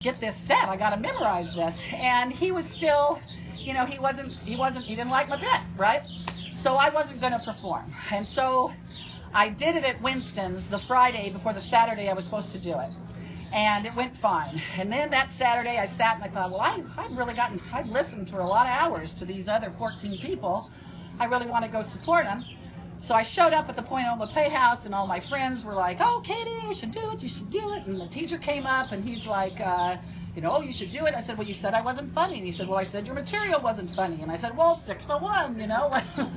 get this set. I got to memorize this. And he was still, he didn't like my bit, right? So I wasn't going to perform. And so I did it at Winston's the Friday before the Saturday I was supposed to do it. And it went fine. And then that Saturday I sat and I thought, well, I've listened for a lot of hours to these other 14 people. I really want to go support them. So I showed up at the Point Loma Playhouse, and all my friends were like, oh, Katie, you should do it. And the teacher came up, and he's like, you should do it. I said, well, you said I wasn't funny. And he said, well, I said your material wasn't funny. And I said, well, 601,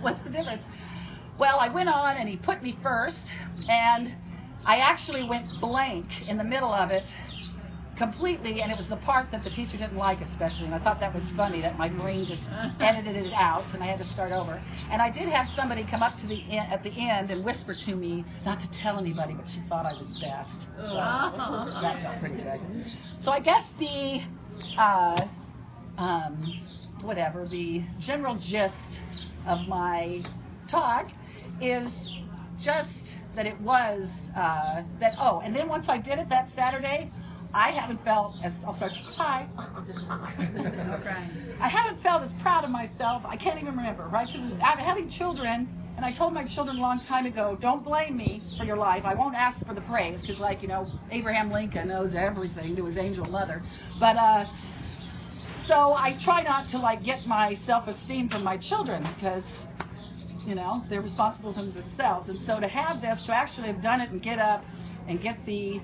what's the difference? Well, I went on, and he put me first, and I actually went blank in the middle of it completely, and it was the part that the teacher didn't like especially, and I thought that was funny that my brain just edited it out and I had to start over. And I did have somebody come up to at the end and whisper to me not to tell anybody, but she thought I was best. So that felt pretty good. So I guess the the general gist of my talk is just that it was and then once I did it that Saturday, I haven't felt as, I'll start to cry. I haven't felt as proud of myself. I can't even remember, right? Because I'm having children, and I told my children a long time ago, don't blame me for your life. I won't ask for the praise, because Abraham Lincoln knows everything to his angel mother. But, so I try not to get my self-esteem from my children, because, they're responsible for themselves. And so to have this, to actually have done it and get up and get the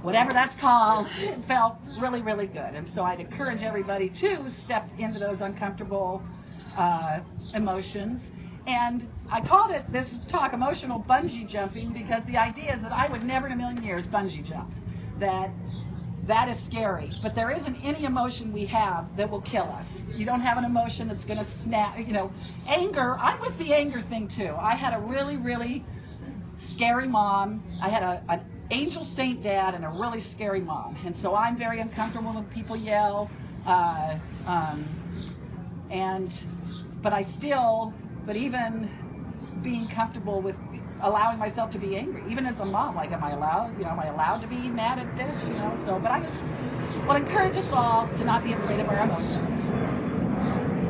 whatever that's called, it felt really, really good. And so I'd encourage everybody to step into those uncomfortable emotions. And I called this talk emotional bungee jumping because the idea is that I would never in a million years bungee jump. That is scary. But there isn't any emotion we have that will kill us. You don't have an emotion that's going to snap. Anger, I'm with the anger thing too. I had a really, really scary mom. I had an angel saint dad and a really scary mom, and so I'm very uncomfortable when people yell, but even being comfortable with allowing myself to be angry, even as a mom, am I allowed to be mad at this, but I just want to encourage us all to not be afraid of our emotions.